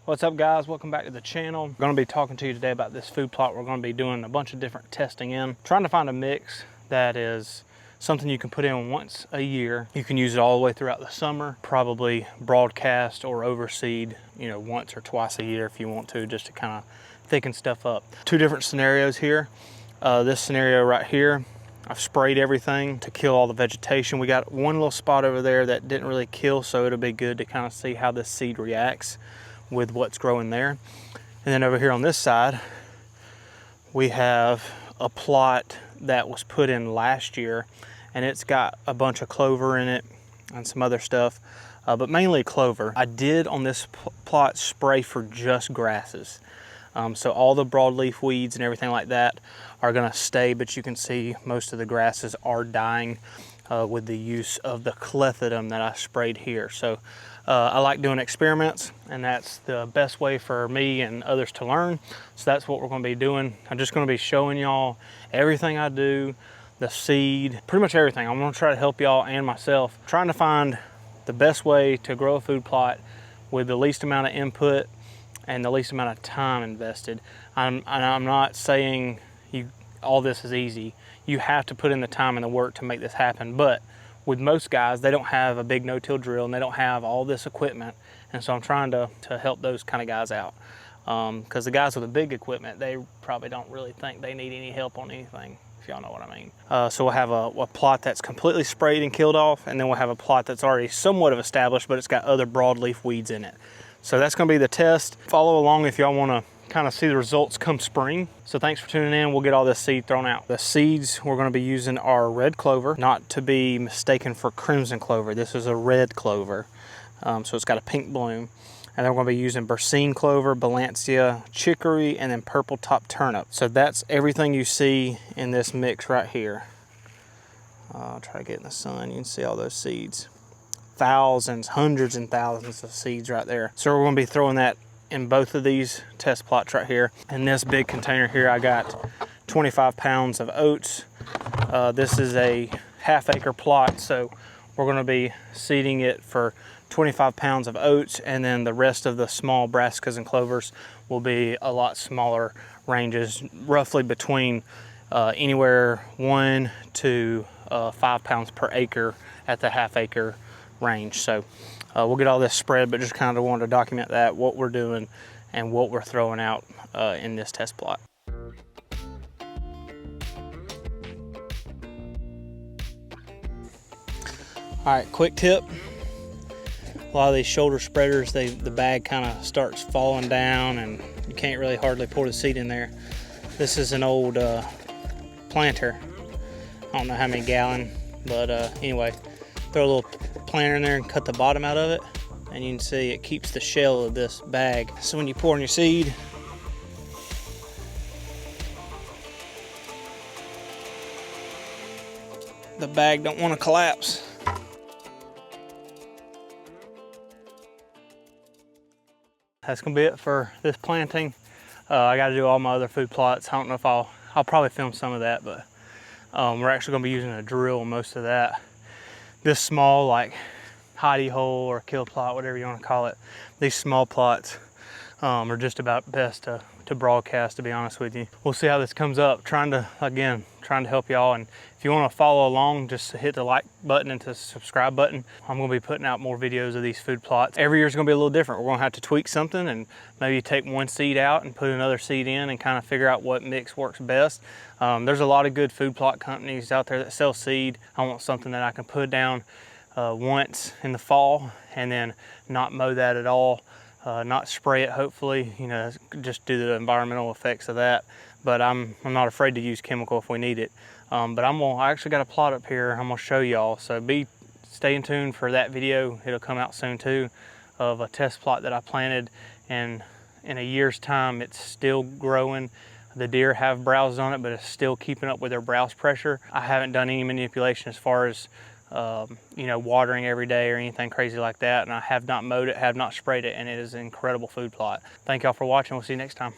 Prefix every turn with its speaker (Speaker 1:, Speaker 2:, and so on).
Speaker 1: What's up guys, welcome back to the channel. I'm going to be talking to you today about this food plot we're going to be doing a bunch of different testing in. Trying to find a mix that is something you can put in once a year. You can use it all the way throughout the summer, probably broadcast or overseed, once or twice a year if you want to, just to kind of thicken stuff up. Two different scenarios here. This scenario right here, I've sprayed everything to kill all the vegetation. We got one little spot over there that didn't really kill, so it'll be good to kind of see how this seed reacts with what's growing there. And then over here on this side, we have a plot that was put in last year, and it's got a bunch of clover in it and some other stuff, but mainly clover. I did on this plot spray for just grasses. So all the broadleaf weeds and everything like that are gonna stay, but you can see most of the grasses are dying with the use of the clethodim that I sprayed here. So I like doing experiments, and that's the best way for me and others to learn. So that's what we're gonna be doing. I'm just gonna be showing y'all everything I do, the seed, pretty much everything. I'm gonna try to help y'all and myself, trying to find the best way to grow a food plot with the least amount of input and the least amount of time invested. I'm not saying all this is easy. You have to put in the time and the work to make this happen, but with most guys, they don't have a big no-till drill and they don't have all this equipment, and so I'm trying to help those kind of guys out. Because the guys with the big equipment, they probably don't really think they need any help on anything, if y'all know what I mean. So we'll have a plot that's completely sprayed and killed off, and then we'll have a plot that's already somewhat of established, but it's got other broadleaf weeds in it. So that's gonna be the test. Follow along if y'all wanna kind of see the results come spring. So thanks for tuning in. We'll get all this seed thrown out. The seeds we're going to be using are red clover, not to be mistaken for crimson clover. This is a red clover, so it's got a pink bloom. And then we're going to be using Bercine clover, Balantia, chicory, and then purple top turnip. So that's everything you see in this mix right here. I'll try to get in the sun. You can see all those seeds. Thousands, hundreds and thousands of seeds right there. So we're going to be throwing that in both of these test plots right here. In this big container here, I got 25 pounds of oats. This is a half-acre plot, so we're gonna be seeding it for 25 pounds of oats, and then the rest of the small brassicas and clovers will be a lot smaller ranges, roughly between anywhere 1 to 5 pounds per acre at the half-acre range. So we'll get all this spread, but just kind of wanted to document that, what we're doing and what we're throwing out in this test plot. All right, quick tip. A lot of these shoulder spreaders, the bag kind of starts falling down and you can't really hardly pour the seed in there. This is an old planter. I don't know how many gallon, but anyway, throw a little planter in there and cut the bottom out of it, and you can see it keeps the shell of this bag. So when you pour in your seed, the bag don't want to collapse. That's gonna be it for this planting. I got to do all my other food plots. I don't know if I'll probably film some of that, but we're actually gonna be using a drill most of that. This small, like hidey hole or kill plot, whatever you want to call it, these small plots are just about best to broadcast, to be honest with you. We'll see how this comes up. Trying to help y'all, and if you want to follow along, just hit the like button and the subscribe button. I'm going to be putting out more videos of these food plots. Every year is going to be a little different. We're going to have to tweak something and maybe take one seed out and put another seed in and kind of figure out what mix works best. There's a lot of good food plot companies out there that sell seed. I want something that I can put down once in the fall and then not mow that at all, not spray it, hopefully, just do the environmental effects of that. But I'm not afraid to use chemical if we need it. But I actually got a plot up here I'm gonna show y'all, so stay tuned for that video. It'll come out soon too, of a test plot that I planted, and in a year's time it's still growing. The deer have browsed on it, but it's still keeping up with their browse pressure. I haven't done any manipulation as far as watering every day or anything crazy like that, and I have not mowed it, have not sprayed it, and it is an incredible food plot. Thank y'all for watching. We'll see you next time.